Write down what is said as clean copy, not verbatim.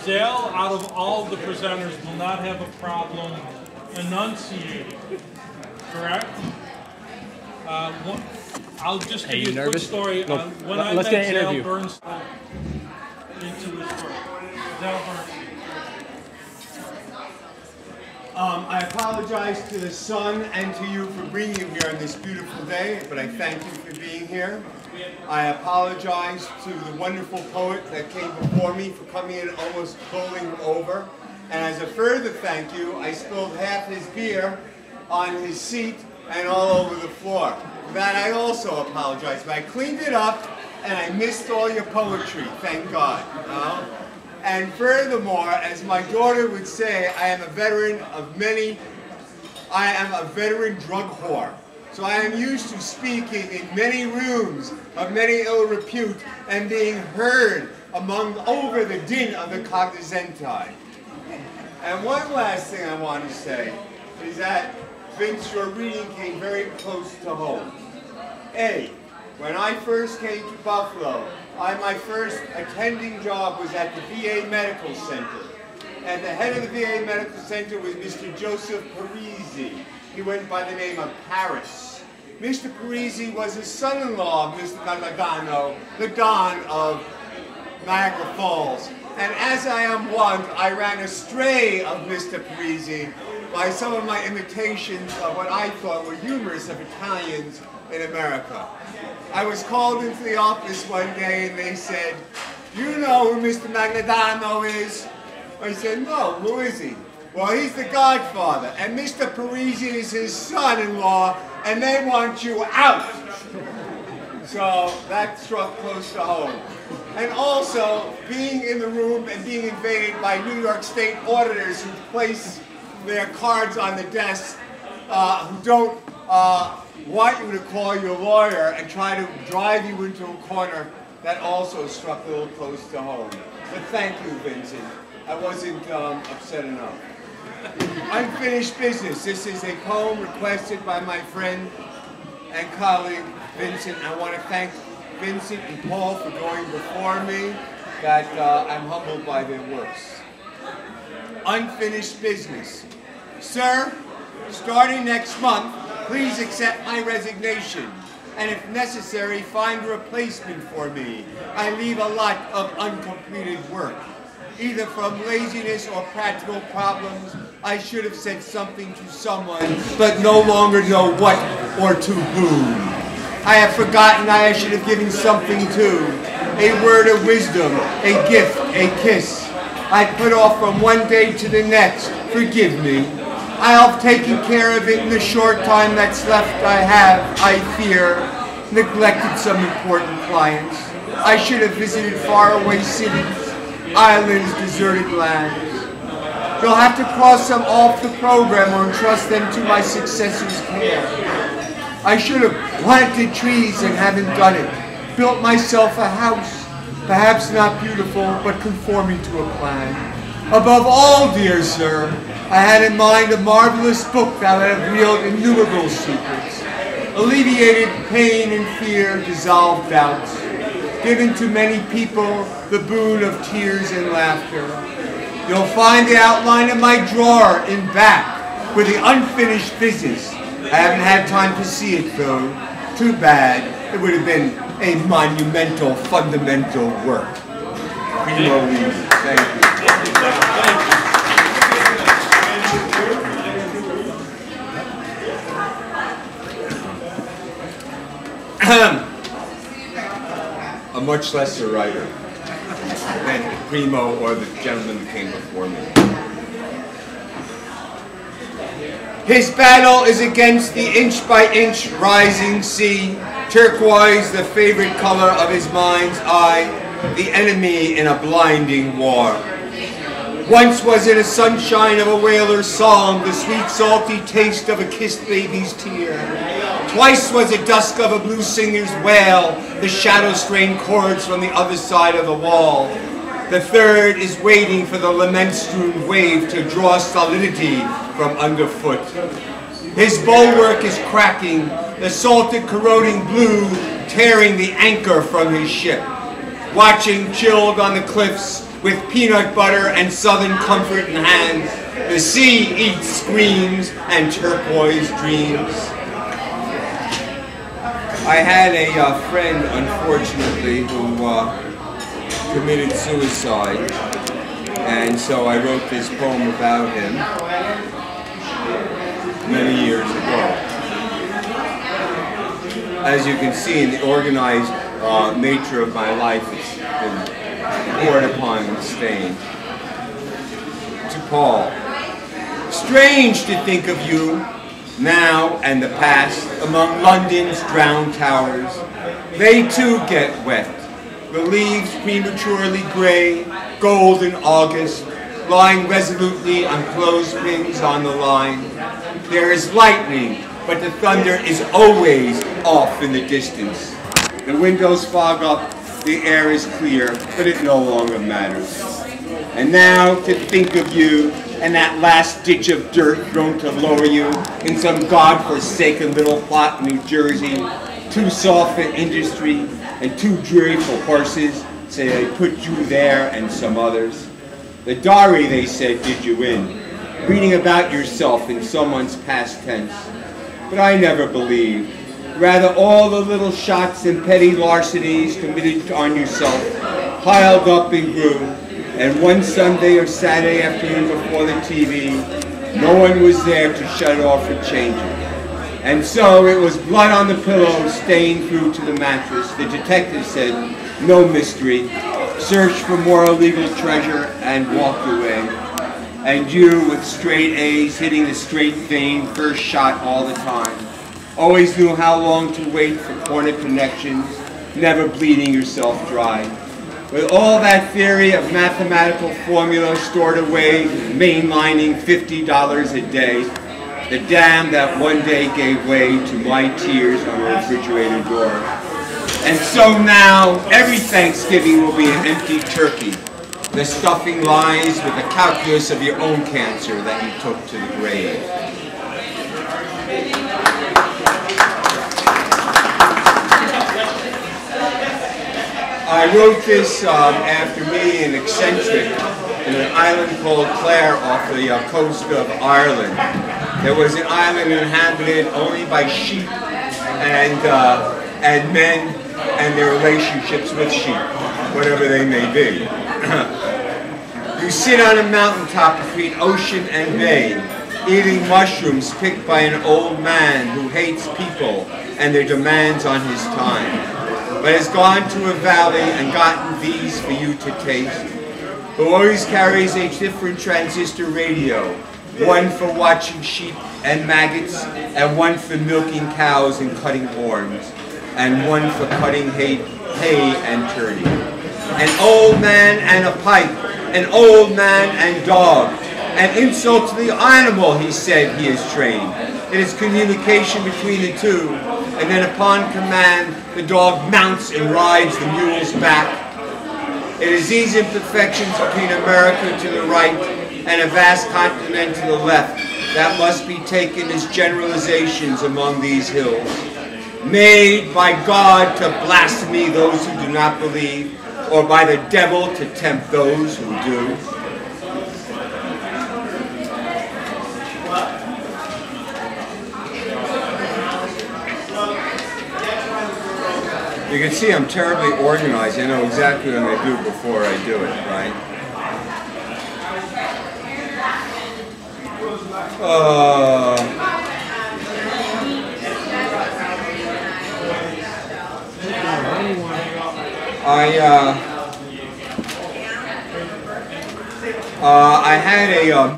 Zale, out of all the presenters, will not have a problem enunciating. Correct? I'll just give you a quick story. Look, When I met Zale Bernstein into his work. Zale Bernstein. I apologize to the sun and to you for bringing you here on this beautiful day, but I thank you for being here. I apologize to the wonderful poet that came before me for coming in and almost bowling him over. And as a further thank you, I spilled half his beer on his seat and all over the floor. For that I also apologize, but I cleaned it up and I missed all your poetry, thank God. And furthermore, as my daughter would say, I am a veteran drug whore. So I am used to speaking in many rooms of many ill repute and being heard over the din of the cognoscenti. And one last thing I want to say is that, Vince, your reading came very close to home. When I first came to Buffalo, my first attending job was at the VA Medical Center. And the head of the VA Medical Center was Mr. Joseph Parisi. He went by the name of Paris. Mr. Parisi was the son-in-law of Mr. Magnadano, the Don of Niagara Falls. And as I am wont, I ran astray of Mr. Parisi by some of my imitations of what I thought were humorous of Italians in America. I was called into the office one day and they said, "Do you know who Mr. Magnadano is?" I said, "No, who is he?" "Well, he's the godfather, and Mr. Parisi is his son-in-law, and they want you out." So that struck close to home. And also, being in the room and being invaded by New York State auditors who place their cards on the desk, who don't want you to call your lawyer and try to drive you into a corner, that also struck a little close to home. But thank you, Vincent. I wasn't upset enough. Unfinished Business. This is a poem requested by my friend and colleague, Vincent. I want to thank Vincent and Paul for going before me, that I'm humbled by their works. Unfinished Business. Sir, starting next month, please accept my resignation, and if necessary, find a replacement for me. I leave a lot of uncompleted work. Either from laziness or practical problems, I should have said something to someone, but no longer know what or to whom. I have forgotten I should have given something to, a word of wisdom, a gift, a kiss. I put off from one day to the next, forgive me. I have taken care of it in the short time that's left. I have, I fear, neglected some important clients. I should have visited faraway cities, islands, deserted lands. You'll have to cross them off the program or entrust them to my successor's care. I should have planted trees and haven't done it. Built myself a house, perhaps not beautiful, but conforming to a plan. Above all, dear sir, I had in mind a marvelous book that would have revealed innumerable secrets, alleviated pain and fear, dissolved doubts, given to many people the boon of tears and laughter. You'll find the outline of my drawer in back with the unfinished business. I haven't had time to see it though. Too bad. It would have been a monumental, fundamental work. Primo Levi. Thank you. A much lesser writer than Primo or the gentleman who came before me. His battle is against the inch-by-inch rising sea, turquoise the favorite color of his mind's eye, the enemy in a blinding war. Once was it a sunshine of a whaler's song, the sweet salty taste of a kissed baby's tear. Twice was it dusk of a blues singer's wail, the shadow-strained chords from the other side of the wall. The third is waiting for the lament-strewn wave to draw solidity from underfoot. His bulwark is cracking, the salted corroding blue tearing the anchor from his ship. Watching chilled on the cliffs, with peanut butter and southern comfort in hand. The sea eats screams and turquoise dreams. I had a friend, unfortunately, who committed suicide, and so I wrote this poem about him many years ago. As you can see in the organized nature of my life, it's been poured upon and stained. To Paul, strange to think of you, now and the past, among London's drowned towers. They too get wet. The leaves prematurely gray, gold in August, lying resolutely on clothespins on the line. There is lightning, but the thunder is always off in the distance. The windows fog up, the air is clear, but it no longer matters. And now to think of you and that last ditch of dirt thrown to lower you in some God-forsaken little plot in New Jersey, too soft for industry and too dreary for horses, say they put you there and some others. The diary, they said, did you in, reading about yourself in someone's past tense. But I never believed. Rather, all the little shots and petty larcenies committed on yourself piled up and grew, and one Sunday or Saturday afternoon before the TV, no one was there to shut it off or change it. And so it was blood on the pillow stained through to the mattress. The detective said, no mystery, searched for more illegal treasure and walked away. And you, with straight A's, hitting the straight vein, first shot all the time. Always knew how long to wait for corner connections, never bleeding yourself dry. With all that theory of mathematical formula stored away, mainlining $50 a day, the dam that one day gave way to my tears on a refrigerator door. And so now, every Thanksgiving will be an empty turkey. The stuffing lies with the calculus of your own cancer that you took to the grave. I wrote this after meeting an eccentric in an island called Clare off the coast of Ireland. There was an island inhabited only by sheep and men and their relationships with sheep, whatever they may be. You sit on a mountaintop between ocean and bay, eating mushrooms picked by an old man who hates people and their demands on his time, but has gone to a valley and gotten these for you to taste, who always carries a different transistor radio, one for watching sheep and maggots, and one for milking cows and cutting horns, and one for cutting hay and turning. An old man and a pipe, an old man and dog, an insult to the animal, he said he is trained. It is communication between the two, and then upon command, the dog mounts and rides the mule's back. It is these imperfections between America to the right and a vast continent to the left that must be taken as generalizations among these hills, made by God to blaspheme those who do not believe, or by the devil to tempt those who do. You can see I'm terribly organized. I know exactly what I'm going to do before I do it, right? I had a